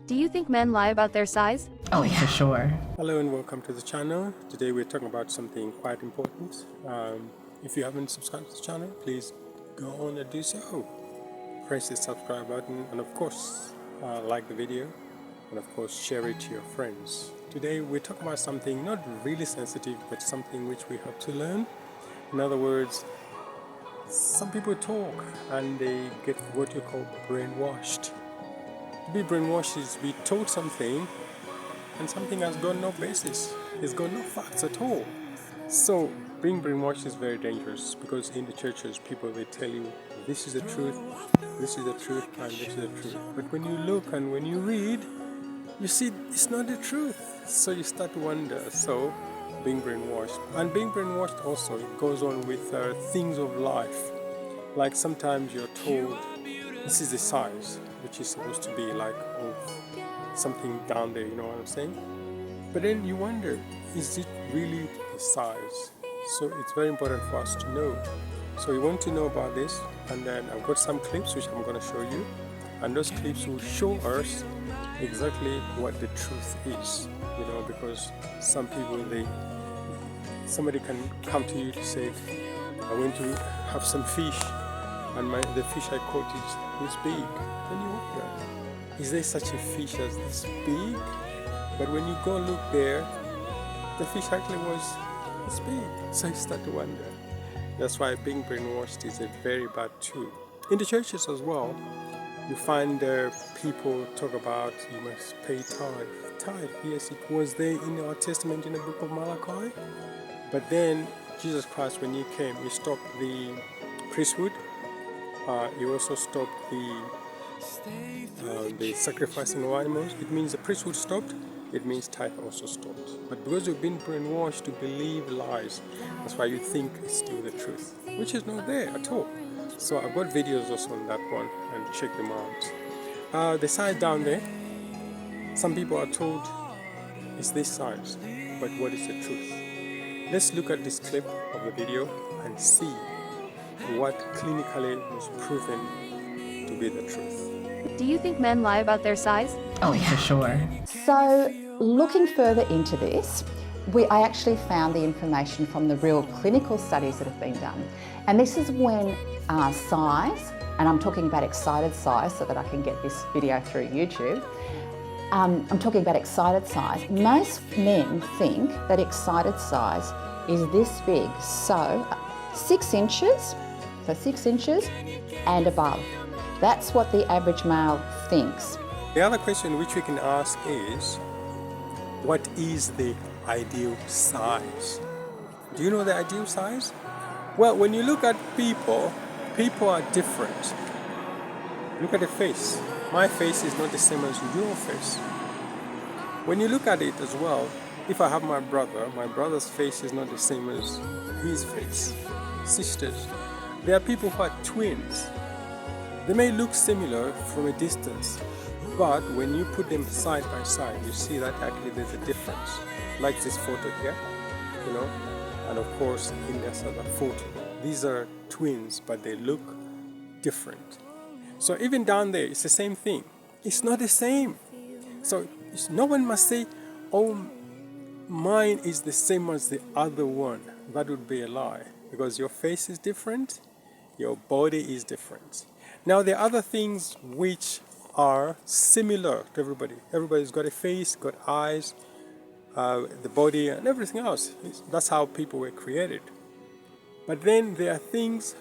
Do you think men lie about their size? Oh, yeah, for sure. Hello and welcome to the channel. Today we're talking about something quite important. If you haven't subscribed to the channel, please go on and do so. Press the subscribe button and of course like the video and of course share it to your friends. Today we're talking about something not really sensitive but something which we have to learn. In other words, some people talk and they get what you call brainwashed. To be brainwashed is be told something and something has got no basis. It's got no facts at all. So being brainwashed is very dangerous because in the churches people they tell you this is the truth, this is the truth, and this is the truth. But when you look and when you read, you see it's not the truth. So you start to wonder. So being brainwashed. And being brainwashed also it goes on with things of life. Like sometimes you're told this is the size, which is supposed to be like of something down there, you know what I'm saying? But then you wonder, is it really the size? So it's very important for us to know. So you want to know about this, and then I've got some clips which I'm going to show you, and those clips will show us exactly what the truth is, you know, because some people, somebody can come to you to say, I went to have some fish, and the fish I caught is big. Then you wonder, is there such a fish as this big? But when you go look there, the fish actually was this big. So you start to wonder. That's why being brainwashed is a very bad tool. In the churches as well, you find people talk about you must pay tithe. Tithe, yes, it was there in the Old Testament in the book of Malachi. But then Jesus Christ, when he came, he stopped the priesthood. He also stopped the sacrificing of animals. It means the priesthood stopped. It means tithe also stopped. But because you've been brainwashed to believe lies, that's why you think it's still the truth, which is not there at all. So I've got videos also on that one, and check them out. The size down there, some people are told it's this size, but what is the truth? Let's look at this clip of the video and see what clinically was proven to be the truth. Do you think men lie about their size? Oh, yeah, for sure. So, looking further into this, I actually found the information from the real clinical studies that have been done. And this is when size, and I'm talking about excited size so that I can get this video through YouTube. I'm talking about excited size. Most men think that excited size is this big, so 6 inches, and above. That's what the average male thinks. The other question which we can ask is, what is the ideal size? Do you know the ideal size? Well, when you look at people are different. Look at the face. My face is not the same as your face. When you look at it as well, if I have my brother's face is not the same as his face. Sisters. There are people who are twins. They may look similar from a distance, but when you put them side by side, you see that actually there's a difference. Like this photo here, you know, and of course in this other photo. These are twins, but they look different. So even down there, it's the same thing. It's not the same. So no one must say, oh, mine is the same as the other one. That would be a lie, because your face is different, your body is different. Now there are other things which are similar to everybody. Everybody's got a face, got eyes, the body and everything else. That's how people were created. But then there are things,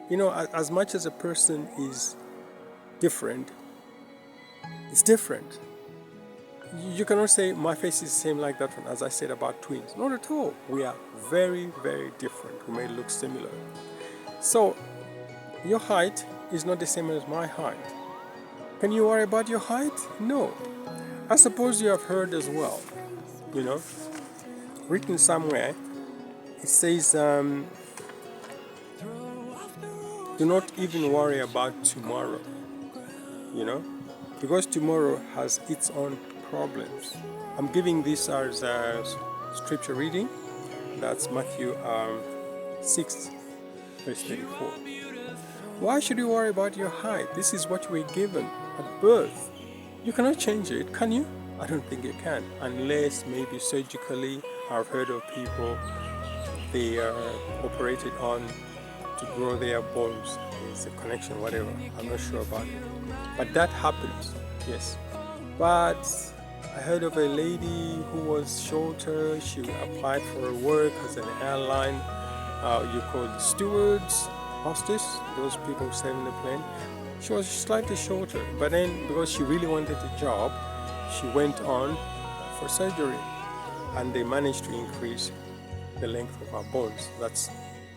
you know, as much as a person is different, it's different. You cannot say my face is the same like that one, as I said about twins. Not at all. We are very, very different. We may look similar. So your height is not the same as my height. Can you worry about your height? No. I suppose you have heard as well, you know, written somewhere, it says, do not even worry about tomorrow, you know, because tomorrow has its own problems. I'm giving this as a scripture reading. That's Matthew 6, verse 34. Why should you worry about your height? This is what we're given. at birth. You cannot change it, can you? I don't think you can, unless maybe surgically. I've heard of people they are operated on to grow their bones. It's a connection, whatever. I'm not sure about it, but that happens, yes. But I heard of a lady who was shorter. She applied for work as an airline. You call the stewards, hostess, those people sailing the plane. She was slightly shorter, but then because she really wanted the job, she went on for surgery, and they managed to increase the length of her bones. That's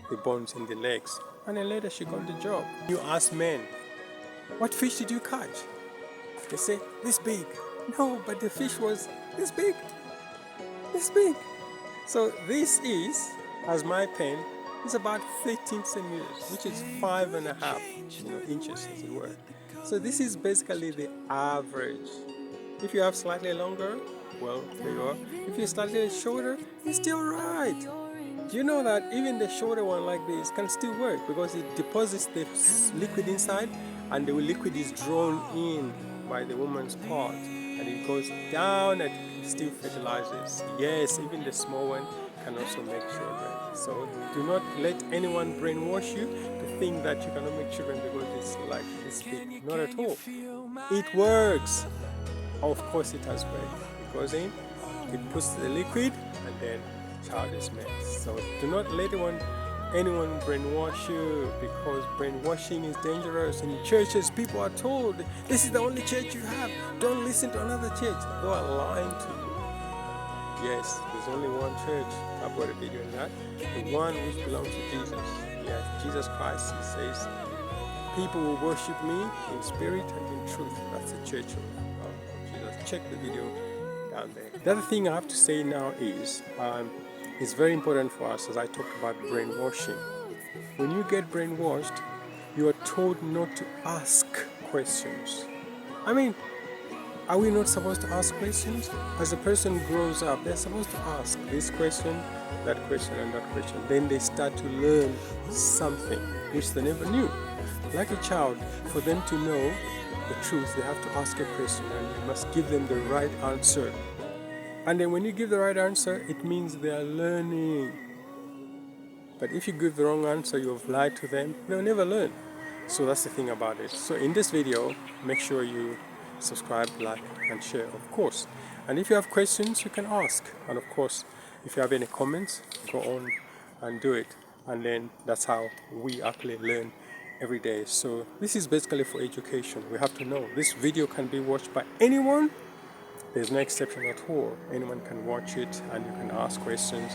the bones in the legs. And then later she got the job. You ask men, what fish did you catch? They say, this big. No, but the fish was this big. This big. So this is, as my pen, is about 13 centimeters, which is 5.5 inches, as it were. So this is basically the average. If you have slightly longer, well, there you are. If you're slightly shorter, it's still right. Do you know that even the shorter one like this can still work because it deposits the liquid inside, and the liquid is drawn in by the woman's part, and it goes down and it still fertilizes. Yes, even the small one can also make children. So do not let anyone brainwash you to think that you cannot make children because it's like this big. Not at all. It works. Of course it has worked. It goes in, it puts the liquid, and then child is made. So do not let anyone brainwash you, because brainwashing is dangerous. In churches, people are told, this is the only church you have. Don't listen to another church. They are lying to you. Yes, there's only one church. I've got a video on that. The one which belongs to Jesus. Yes, Jesus Christ. He says, people will worship me in spirit and in truth. That's the church of Jesus. Check the video down there. The other thing I have to say now is, it's very important for us, as I talked about brainwashing. When you get brainwashed, you are told not to ask questions. I mean, are we not supposed to ask questions? As a person grows up, they're supposed to ask this question, and that question. Then they start to learn something which they never knew. Like a child, for them to know the truth, they have to ask a question, and you must give them the right answer. And then when you give the right answer, it means they are learning. But if you give the wrong answer, you have lied to them, they'll never learn. So that's the thing about it. So in this video, make sure you subscribe, like, and share, of course. And if you have questions, you can ask. And of course, if you have any comments, go on and do it. And then that's how we actually learn every day. So this is basically for education. We have to know this video can be watched by anyone. There's no exception at all. Anyone can watch it, and you can ask questions.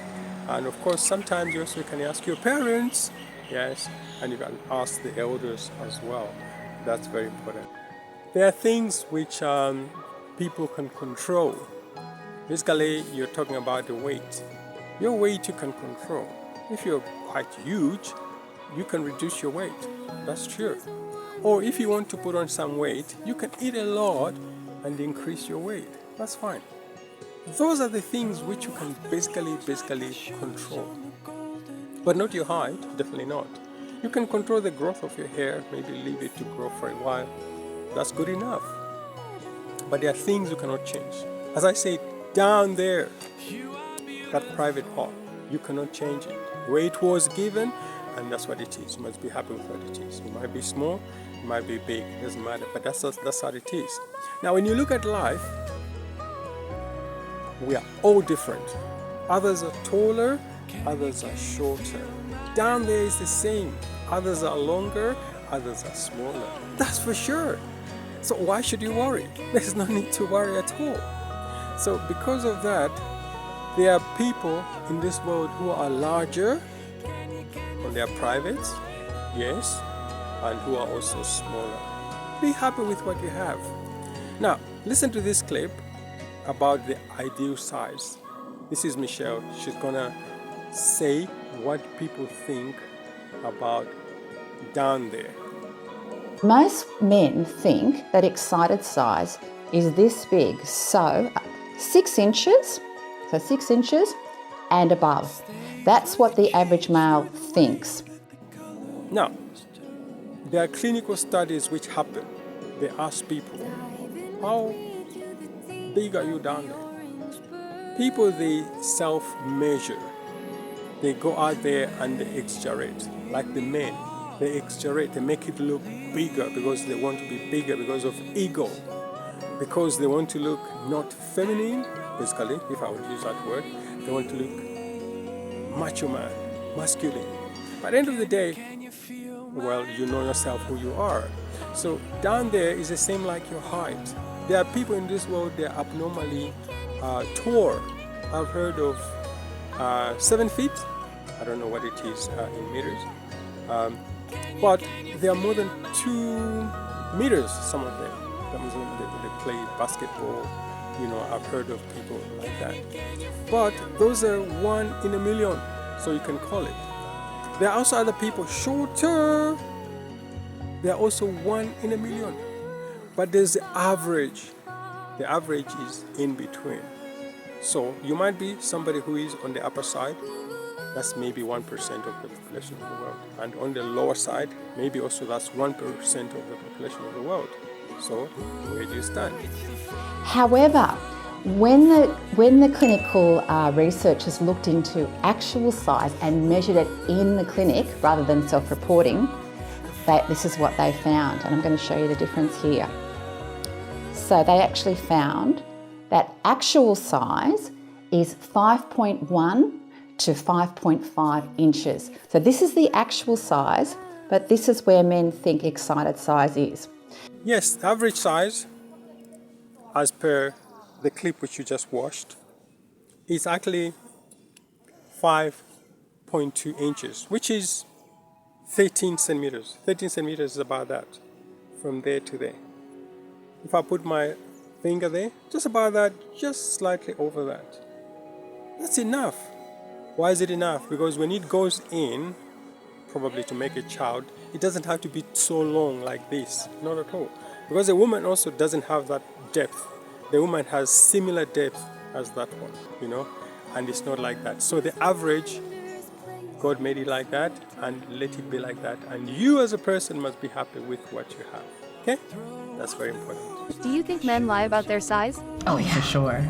And of course, sometimes you also can ask your parents, yes, and you can ask the elders as well. That's very important. There are things which people can control. Basically, you're talking about the weight. Your weight you can control. If you're quite huge, you can reduce your weight. That's true. Or if you want to put on some weight, you can eat a lot and increase your weight. That's fine. Those are the things which you can basically control. But not your height, definitely not. You can control the growth of your hair, maybe leave it to grow for a while. That's good enough. But there are things you cannot change. As I said, down there, that private part, you cannot change it. The way it was given, and that's what it is. You must be happy with what it is. It might be small, it might be big, it doesn't matter, but that's how it is. Now, when you look at life, we are all different. Others are taller, others are shorter. Down there is the same. Others are longer, others are smaller. That's for sure. So why should you worry? There's no need to worry at all. So because of that, there are people in this world who are larger on their privates, yes, and who are also smaller. Be happy with what you have. Now, listen to this clip about the ideal size. This is Michelle. She's gonna say what people think about down there. Most men think that excited size is this big, so 6 inches, and above. That's what the average male thinks. Now, there are clinical studies which happen. they ask people, how big are you down there? People, they self-measure. They go out there and they exaggerate. Like the men, they exaggerate, they make it look bigger because they want to be bigger because of ego. Because they want to look not feminine, basically, if I would use that word. They want to look macho man, masculine. But at the end of the day, well, you know yourself who you are. So down there is the same like your height. There are people in this world, they're abnormally tall. I've heard of 7 feet. I don't know what it is in meters. But they are more than 2 meters, some of them. They play basketball. You know, I've heard of people like that. But those are 1 in a million, so you can call it. There are also other people shorter. There are also 1 in a million. But there's the average. The average is in between. So you might be somebody who is on the upper side. That's maybe 1% of the population of the world. And on the lower side, maybe also that's 1% of the population of the world. So where do you stand? However, when the clinical researchers looked into actual size and measured it in the clinic rather than self-reporting, this is what they found, and I'm going to show you the difference here. So they actually found that actual size is 5.1 to 5.5 inches. So this is the actual size, but this is where men think excited size is. Yes, the average size, as per the clip which you just watched, is actually 5.2 inches, which is 13 centimeters. 13 centimeters is about that, from there to there. If I put my finger there, just about that, just slightly over that. That's enough. Why is it enough? Because when it goes in, probably to make a child, it doesn't have to be so long like this, not at all. Because a woman also doesn't have that depth. The woman has similar depth as that one, you know, and it's not like that. So the average, God made it like that and let it be like that. And you as a person must be happy with what you have, okay? That's very important. Do you think men lie about their size? Oh, yeah. For sure.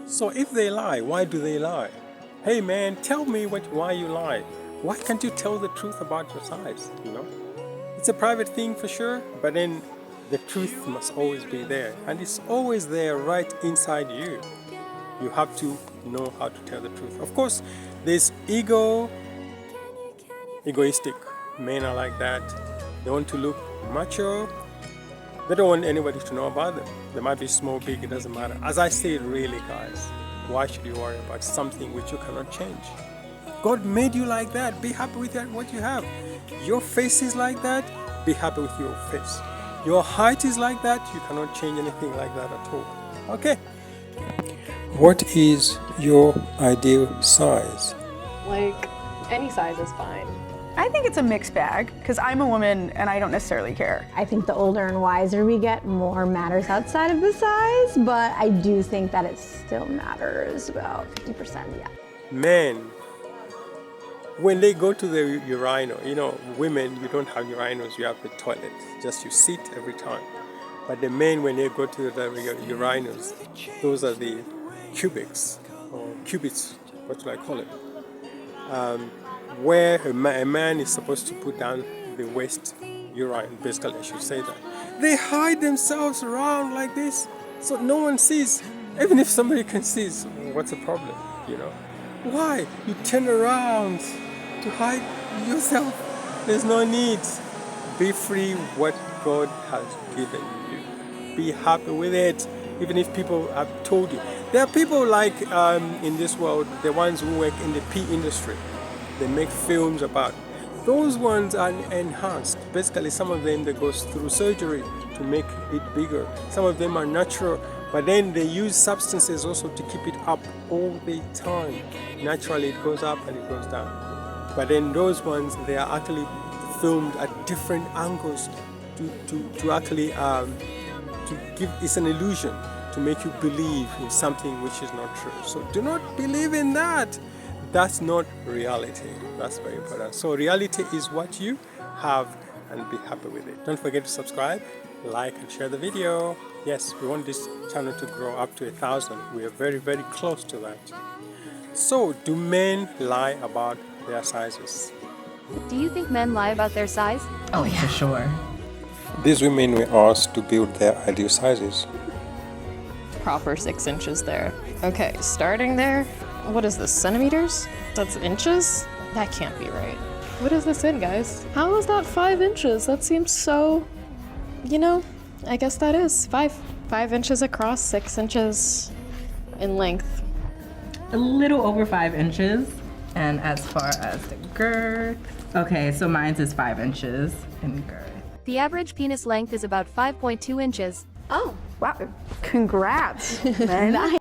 So if they lie, why do they lie? Hey man, tell me why you lie. Why can't you tell the truth about your size, you know? It's a private thing for sure, but then the truth must always be there. And it's always there right inside you. You have to know how to tell the truth. Of course, there's egoistic men are like that. They want to look macho. They don't want anybody to know about them. They might be small, big, it doesn't matter. As I say, really guys, why should you worry about something which you cannot change? God made you like that. Be happy with what you have. Your face is like that. Be happy with your face. Your height is like that. You cannot change anything like that at all. Okay. What is your ideal size? Like, any size is fine. I think it's a mixed bag because I'm a woman and I don't necessarily care. I think the older and wiser we get, more matters outside of the size, but I do think that it still matters about 50%, yeah. Men, when they go to the urinal, you know, women, you don't have urinals, you have the toilet. Just you sit every time. But the men, when they go to the urinals, those are the cubics, or cubits, what should I call it? Where a man is supposed to put down the waste urine, basically I should say that. They hide themselves around like this, so no one sees. Even if somebody can see, what's the problem, you know? Why? You turn around to hide yourself. There's no need. Be free what God has given you. Be happy with it, even if people have told you. There are people like in this world, the ones who work in the pea industry. They make films about. Those ones are enhanced. Basically, some of them, they go through surgery to make it bigger. Some of them are natural, but then they use substances also to keep it up all the time. Naturally, it goes up and it goes down. But then those ones, they are actually filmed at different angles to actually to give. It's an illusion to make you believe in something which is not true. So do not believe in that. That's not reality. That's very important. So reality is what you have, and be happy with it. Don't forget to subscribe, like and share the video. Yes, we want this channel to grow up to 1,000. We are very, very close to that. So, do men lie about their sizes? Do you think men lie about their size? Oh, yeah. For sure. These women were asked to build their ideal sizes. Proper 6 inches there. Okay, starting there. What is this, centimeters? That's inches? That can't be right. What is this in, guys? How is that 5 inches? That seems so, you know, I guess that is 5. 5 inches across, 6 inches in length. A little over 5 inches. And as far as the girth, okay, so mine's is 5 inches in girth. The average penis length is about 5.2 inches. Oh, wow. Congrats, man. Nice.